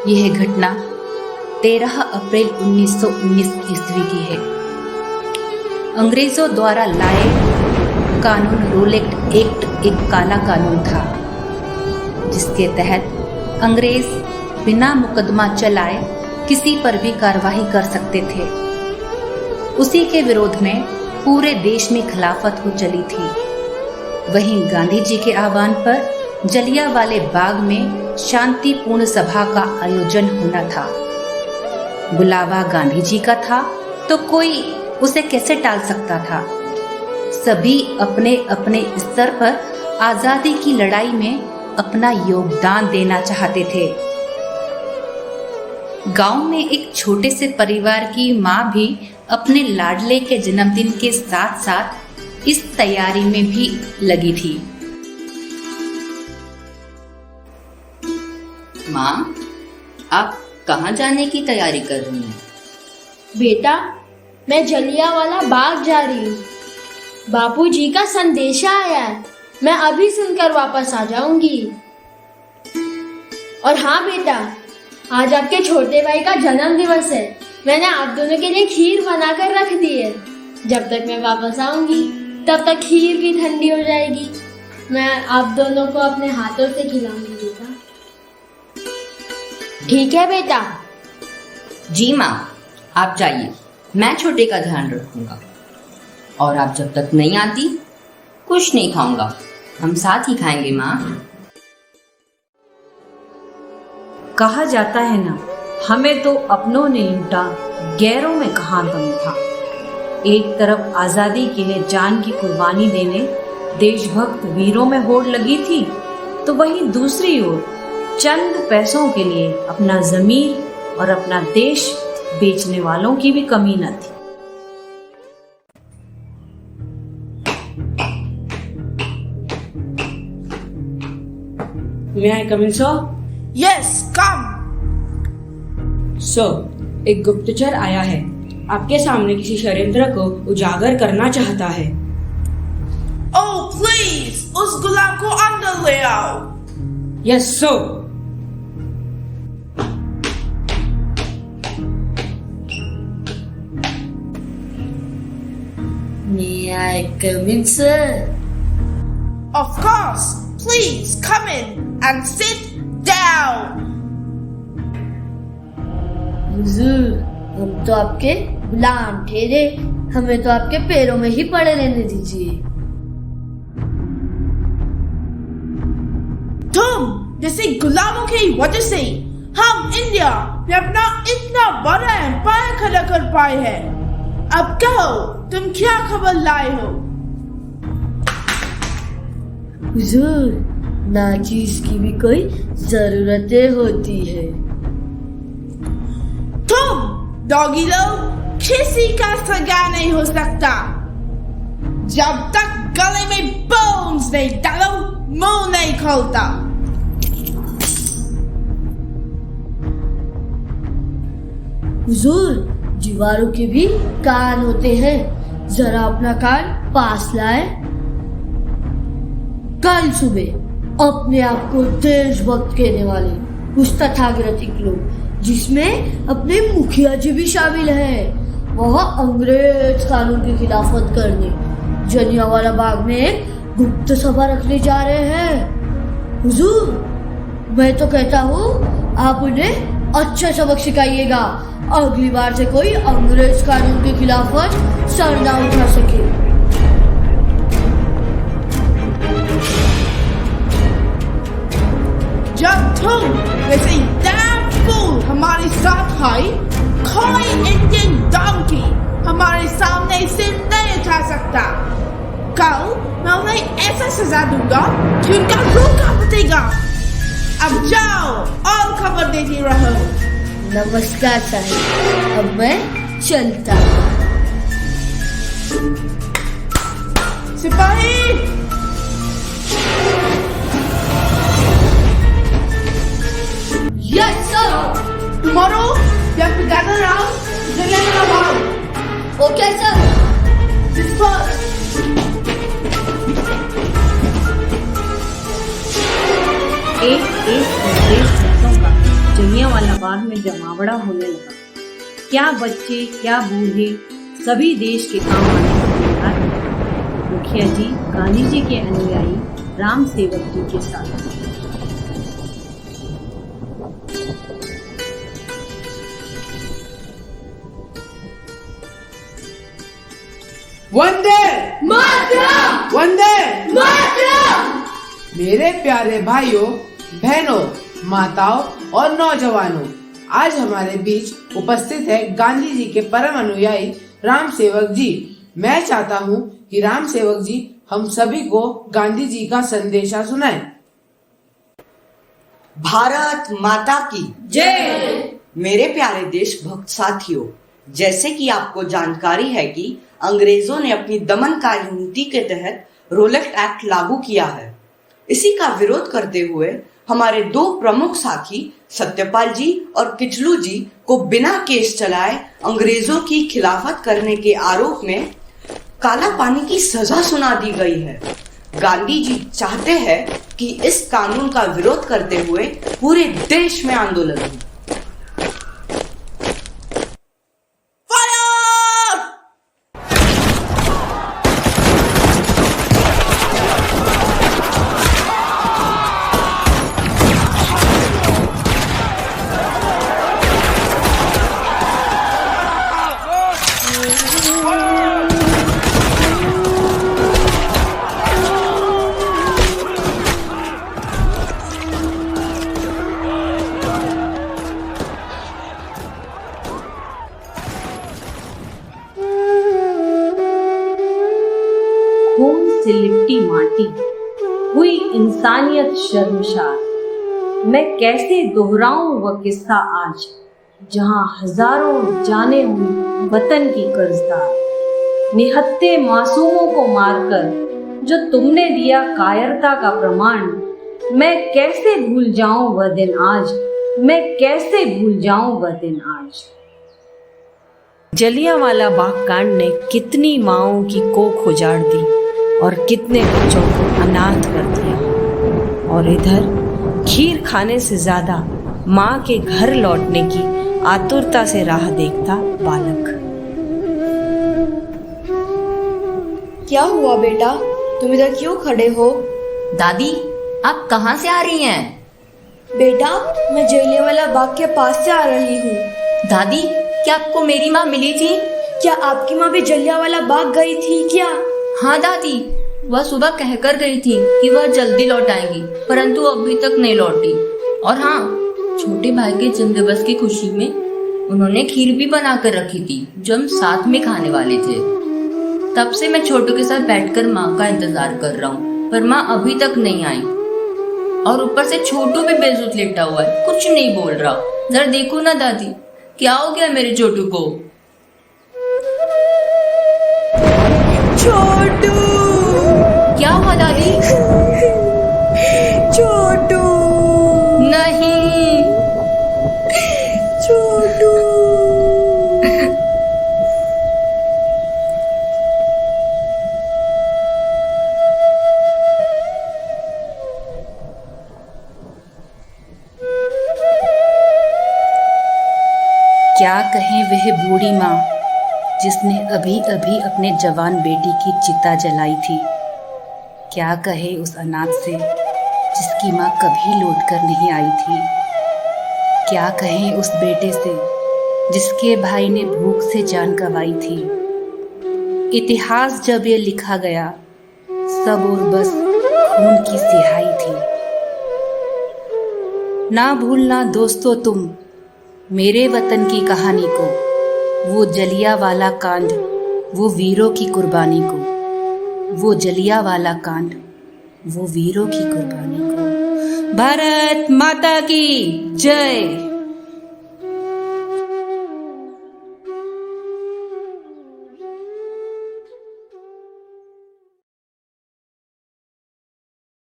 यह घटना 13 अप्रैल 1919 ईस्वी की है। अंग्रेजों द्वारा लाए कानून रोलेट एक्ट एक काला कानून था, जिसके तहत अंग्रेज बिना मुकदमा चलाए किसी पर भी कार्रवाई कर सकते थे। उसी के विरोध में पूरे देश में खिलाफत हो चली थी। वहीं गांधी जी के आह्वान पर जलियांवाले बाग में शांतिपूर्ण सभा का आयोजन होना था। बुलावा गांधी जी का था तो कोई उसे कैसे टाल सकता था। सभी अपने अपने स्तर पर आजादी की लड़ाई में अपना योगदान देना चाहते थे। गांव में एक छोटे से परिवार की मां भी अपने लाडले के जन्मदिन के साथ साथ इस तैयारी में भी लगी थी। मां, आप कहाँ जाने की तैयारी कर रही हैं? बेटा, मैं जलियांवाला बाग जा रही हूँ। बापूजी का संदेशा आया है, मैं अभी सुनकर वापस आ जाऊंगी। और हाँ बेटा, आज आपके छोटे भाई का जन्म दिवस है। मैंने आप दोनों के लिए खीर बनाकर रख दी है। जब तक मैं वापस आऊंगी तब तक खीर भी ठंडी हो जाएगी। मैं आप दोनों को अपने हाथों से खिलाऊंगी बेटा। ठीक है बेटा? जी माँ, आप जाइए, मैं छोटे का ध्यान रखूंगा। और आप जब तक नहीं आती कुछ नहीं खाऊंगा, हम साथ ही खाएंगे माँ। कहा जाता है ना, हमें तो अपनों ने लूटा, गैरों में कहाँ दम था। एक तरफ आजादी के लिए जान की कुर्बानी देने देशभक्त वीरों में होड़ लगी थी, तो वहीं दूसरी ओर चंद पैसों के लिए अपना जमीर और अपना देश बेचने वालों की भी कमी न थी। May I come in, sir? Yes, come. Sir, एक गुप्तचर आया है, आपके सामने किसी षड्यंत्र को उजागर करना चाहता है। Oh, please, उस गुलाम को अंदर ले आओ। Yes sir. May I come in, sir? Of course, please come in and sit down. हुजूर, हम तो आपके गुलाम ठहरे, हमें तो आपके पैरों में ही पड़े रहने दीजिए। तुम जैसे गुलामों की वजह से हम इंडिया में अपना इतना बड़ा एम्पायर खड़ा कर पाए हैं। अब कहो, तुम क्या खबर लाए हो? हुजूर, नाचीज की भी कोई जरूरतें होती है। तुम डॉगी लोग किसी का सगा नहीं हो सकता। जब तक गले में बोन्स नहीं डालो, मुंह नहीं खोलता। हुजूर, दीवारों के भी कान होते हैं, जरा अपना कान पास लाए। कल सुबह अपने आप को देशभक्त कहने वाले कुछ तथाकथित लोग, जिसमें अपने मुखिया जी भी शामिल हैं, वह अंग्रेज कानून की खिलाफत करने जलियांवाला बाग में एक गुप्त सभा रखने जा रहे हैं। हुजूर, मैं तो कहता हूँ आप उन्हें अच्छा सबक सिखाइएगा, अगली बार से कोई अंग्रेज कानून की खिलाफत सर ना उठा सके। जब तुम वैसे damn fool हमारे साथ आई, कोई इंडियन डॉन्की हमारे सामने सिर नहीं उठा सकता। कल मैं उन्हें ऐसा सजा दूंगा कि उनका रूह कांपेगा। अब जाओ और खबर देती रहो। नमस्कार साहब, अब मैं चलता हूँ। सिपाही, Yes, sir. tomorrow you have to gather around Jallianwala Bagh. Okay, sir. Disperse. एक एक देशभक्तों का जलियांवाला बाग में जमावड़ा होने लगा। क्या बच्चे क्या बूढ़े सभी देश के काम आने को तैयार हैं। मुखिया जी गांधी जी के अनुयायी राम सेवक जी के साथ। वंदे मातरम! वंदे मातरम! मेरे प्यारे भाइयों, बहनों, माताओं और नौजवानों, आज हमारे बीच उपस्थित है गांधी जी के परम अनुयायी राम सेवक जी। मैं चाहता हूँ कि राम सेवक जी हम सभी को गांधी जी का संदेशा सुनाएं। भारत माता की जय। मेरे प्यारे देशभक्त साथियों, जैसे कि आपको जानकारी है कि अंग्रेजों ने अपनी दमनकारी नीति के तहत रोलेट एक्ट लागू किया है। इसी का विरोध करते हुए हमारे दो प्रमुख साथी सत्यपाल जी और किचलू जी को बिना केस चलाए अंग्रेजों की खिलाफत करने के आरोप में काला पानी की सजा सुना दी गई है। गांधी जी चाहते हैं कि इस कानून का विरोध करते हुए पूरे देश में आंदोलन हो। खून से लिपटी माटी हुई इंसानियत शर्मसार। मैं कैसे दोहराऊं वह किस्सा आज, जहां हजारों जाने हुई वतन की कर्जदार। निहत्थे मासूमों को मारकर जो तुमने दिया कायरता का प्रमाण, मैं कैसे भूल जाऊं वह दिन आज, मैं कैसे भूल जाऊं वह दिन आज। जलियांवाला बाग कांड ने कितनी माओं की कोख उजाड़ दी और कितने बच्चों को अनाथ कर दिया। और इधर खीर खाने से ज्यादा माँ के घर लौटने की आतुरता से राह देखता बालक। क्या हुआ बेटा, तुम इधर क्यों खड़े हो? दादी, आप कहाँ से आ रही हैं? बेटा, मैं जलियांवाला बाग के पास से आ रही हूँ। दादी, क्या आपको मेरी माँ मिली थी? क्या आपकी माँ भी जलियांवाला बाग गई थी क्या? हाँ दादी, वह सुबह कहकर गई थी कि वह जल्दी लौट आएंगी, परंतु अभी तक नहीं लौटी। और हाँ, छोटे भाई के जन्मदिवस की खुशी में उन्होंने खीर भी बना कर रखी थी, जो हम साथ में खाने वाले थे। तब से मैं छोटू के साथ बैठकर माँ का इंतजार कर रहा हूँ, पर माँ अभी तक नहीं आई। और ऊपर से छोटू भी बेसुध लेटा हुआ है, कुछ नहीं बोल रहा। जरा देखो ना दादी, क्या हो गया मेरे छोटू को? छोटू! क्या हुआ दादी? छोटू! नहीं, छोटू! क्या कहें वह बूढ़ी माँ जिसने अभी अभी अपने जवान बेटी की चिता जलाई थी। क्या कहे उस अनाथ से जिसकी माँ कभी लौट कर नहीं आई थी। क्या कहें उस बेटे से जिसके भाई ने भूख से जान गंवाई थी। इतिहास जब ये लिखा गया, सब और बस खून की सिहाई थी। ना भूलना दोस्तों तुम मेरे वतन की कहानी को, वो जलियांवाला कांड, वो वीरों की कुर्बानी को, वो जलियांवाला कांड, वो वीरों की कुर्बानी को। भारत माता की जय।